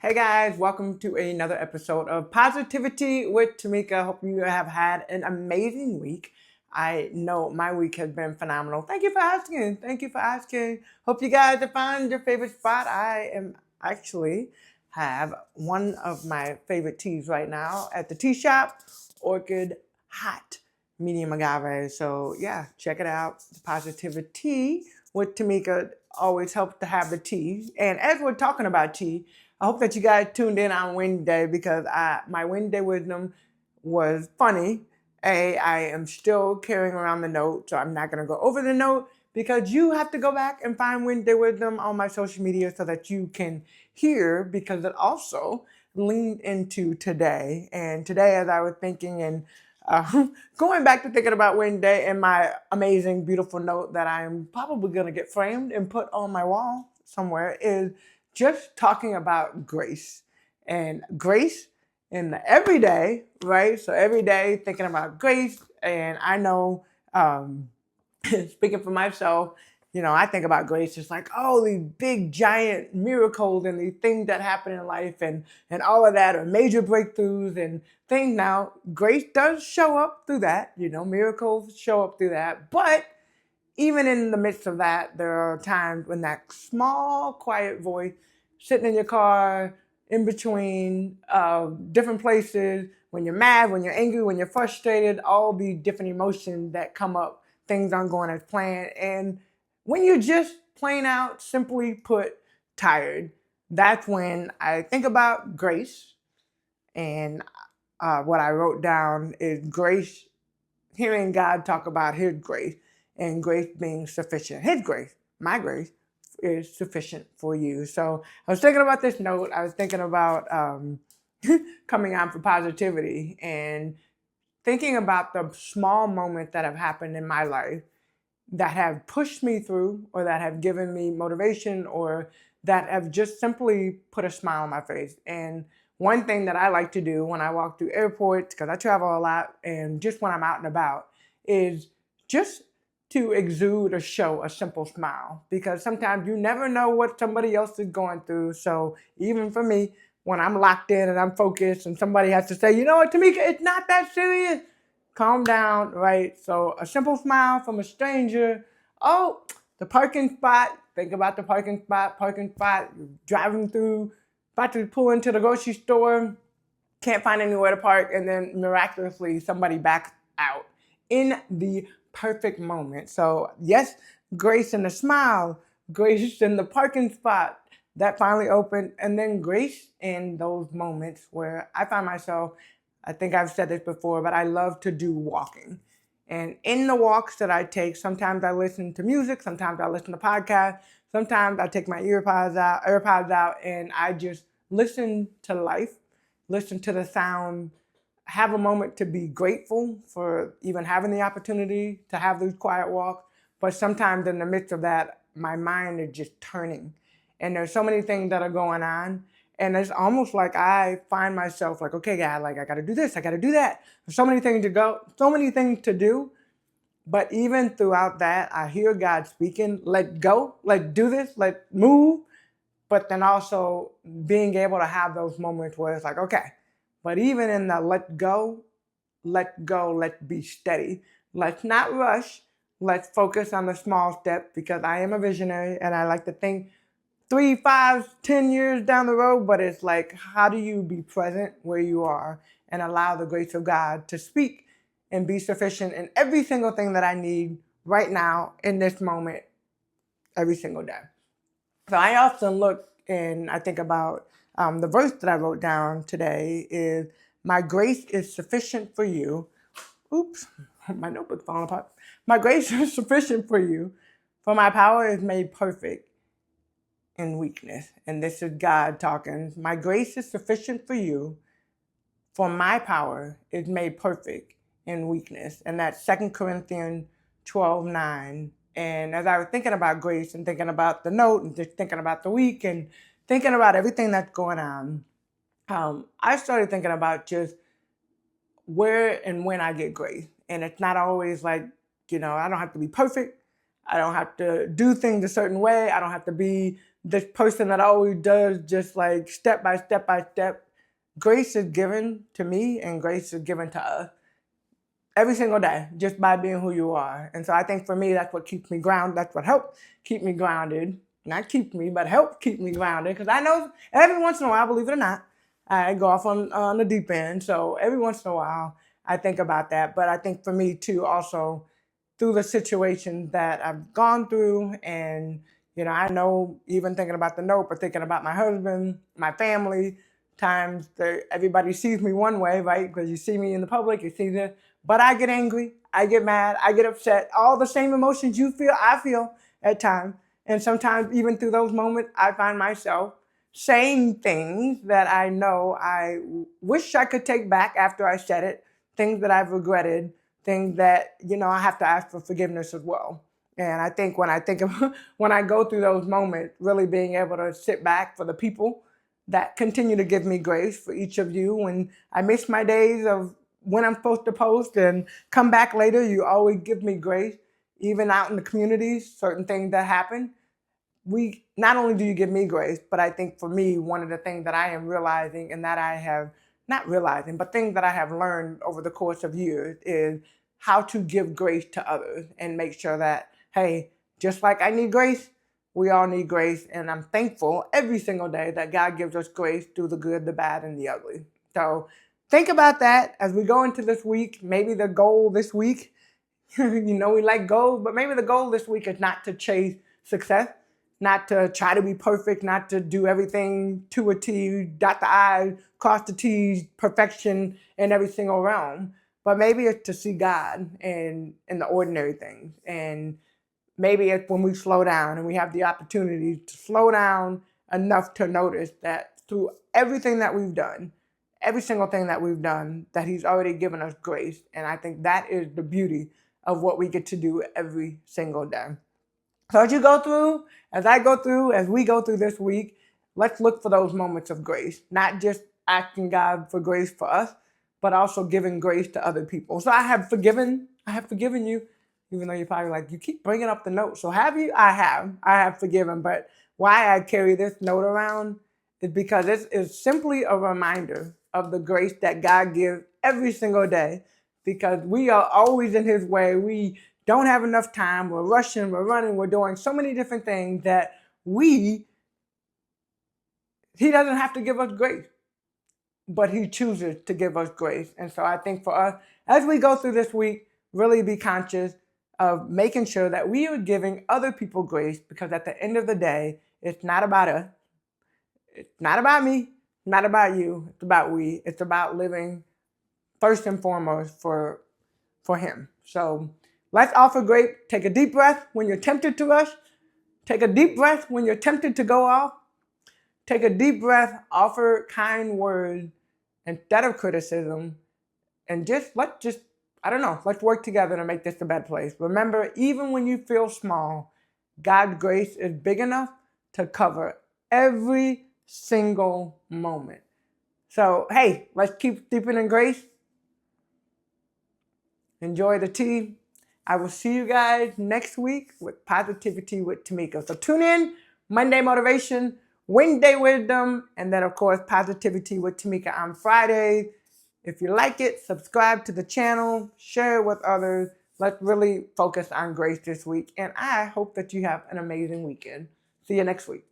Hey guys, welcome to another episode of Positivity with Tamika. Hope you have had an amazing week. I know my week has been phenomenal. Thank you for asking. Thank you for asking. Hope you guys have found your favorite spot. I am actually have one of my favorite teas right now at the tea shop, Orchid Hot Medium Agave. So yeah, check it out. Positivity with Tamika always helps to have the tea. And as we're talking about tea, I hope that you guys tuned in on Wednesday because my Wednesday wisdom was funny. I am still carrying around the note, so I'm not going to go over the note because you have to go back and find Wednesday wisdom on my social media so that you can hear, because it also leaned into today. And today, as I was thinking and going back to thinking about Wednesday and my amazing, beautiful note that I'm probably going to get framed and put on my wall somewhere, is just talking about grace and grace in the everyday, right? So every day thinking about grace. And I know, speaking for myself, I think about grace. It's like, oh, these big giant miracles and these things that happen in life and all of that are major breakthroughs and things. Now, grace does show up through that, miracles show up through that. But even in the midst of that, there are times when that small, quiet voice sitting in your car, in between different places, when you're mad, when you're angry, when you're frustrated, all these different emotions that come up, things aren't going as planned. And when you're just plain out, simply put, tired, that's when I think about grace. And what I wrote down is grace, hearing God talk about His grace and grace being sufficient. His grace, my grace, is sufficient for you. So I was thinking about this note. I was thinking about coming on for positivity and thinking about the small moments that have happened in my life that have pushed me through or that have given me motivation or that have just simply put a smile on my face. And one thing that I like to do when I walk through airports, because I travel a lot, and just when I'm out and about, is just to exude or show a simple smile. Because sometimes you never know what somebody else is going through. So even for me, when I'm locked in and I'm focused and somebody has to say, you know what, Tamika, it's not that serious. Calm down, right? So a simple smile from a stranger. Oh, the parking spot. Think about the parking spot. Parking spot. You're driving through, about to pull into the grocery store, can't find anywhere to park, and then miraculously somebody backs out in the perfect moment. So yes, grace in the smile, grace in the parking spot that finally opened, and then grace in those moments where I find myself, I think I've said this before, but I love to do walking. And in the walks that I take, sometimes I listen to music, sometimes I listen to podcasts, sometimes I take my AirPods out, and I just listen to life, listen to the sound, have a moment to be grateful for even having the opportunity to have these quiet walks. But sometimes in the midst of that, my mind is just turning. And there's so many things that are going on. And it's almost like I find myself like, okay, God, like I gotta do this, I gotta do that. There's so many things to go, so many things to do. But even throughout that, I hear God speaking, let go, let's do this, let's move. But then also being able to have those moments where it's like, okay, but even in the let go, let's be steady. Let's not rush. Let's focus on the small steps because I am a visionary and I like to think 3, 5, 10 years down the road. But it's like, how do you be present where you are and allow the grace of God to speak and be sufficient in every single thing that I need right now in this moment, every single day. So I often look and I think about the verse that I wrote down today is, my grace is sufficient for you. Oops, my notebook's falling apart. My grace is sufficient for you, for my power is made perfect in weakness. And this is God talking. My grace is sufficient for you, for my power is made perfect in weakness. And that's 2 Corinthians 12:9. And as I was thinking about grace and thinking about the note and just thinking about the week and thinking about everything that's going on, I started thinking about just where and when I get grace. And it's not always like, I don't have to be perfect. I don't have to do things a certain way. I don't have to be this person that always does just like step by step by step. Grace is given to me and grace is given to us every single day just by being who you are. And so I think for me, that's what keeps me grounded. That's what helps keep me grounded. Not keep me, but help keep me grounded. Because I know every once in a while, believe it or not, I go off on the deep end. So every once in a while, I think about that. But I think for me too, also through the situations that I've gone through, and I know even thinking about the note, but thinking about my husband, my family, times that everybody sees me one way, right? Because you see me in the public, you see this, but I get angry, I get mad, I get upset, all the same emotions you feel, I feel at times. And sometimes even through those moments, I find myself saying things that I know I wish I could take back after I said it, things that I've regretted, things that, I have to ask for forgiveness as well. And I think when I think of when I go through those moments, really being able to sit back for the people that continue to give me grace, for each of you. When I miss my days of when I'm supposed to post and come back later, you always give me grace. Even out in the communities, certain things that happen, we not only do you give me grace, but I think for me, one of the things that I am realizing and that I have not realizing, but things that I have learned over the course of years is how to give grace to others and make sure that, hey, just like I need grace, we all need grace. And I'm thankful every single day that God gives us grace through the good, the bad, and the ugly. So think about that as we go into this week. Maybe the goal this week, we like goals, but maybe the goal this week is not to chase success, not to try to be perfect, not to do everything to a T, dot the I's, cross the T's, perfection in every single realm. But maybe it's to see God in the ordinary things. And maybe it's when we slow down and we have the opportunity to slow down enough to notice that through everything that we've done, every single thing that we've done, that He's already given us grace. And I think that is the beauty of what we get to do every single day. So as I go through, as we go through this week, let's look for those moments of grace, not just asking God for grace for us, but also giving grace to other people. So I have forgiven you, even though you're probably like, you keep bringing up the note. So have you? I have forgiven. But why I carry this note around is because it is simply a reminder of the grace that God gives every single day, because we are always in His way. We don't have enough time. We're rushing, we're running, we're doing so many different things that He doesn't have to give us grace, but He chooses to give us grace. And so I think for us, as we go through this week, really be conscious of making sure that we are giving other people grace, because at the end of the day, it's not about us. It's not about me, not about you. It's about we. It's about living first and foremost for Him. So let's offer grace. Take a deep breath when you're tempted to rush. Take a deep breath when you're tempted to go off. Take a deep breath, offer kind words instead of criticism, and let's work together to make this a better place. Remember, even when you feel small, God's grace is big enough to cover every single moment. So, hey, let's keep steeping in grace. Enjoy the tea. I will see you guys next week with Positivity with Tamika. So tune in, Monday Motivation, Wednesday Wisdom, and then, of course, Positivity with Tamika on Friday. If you like it, subscribe to the channel, share it with others. Let's really focus on grace this week. And I hope that you have an amazing weekend. See you next week.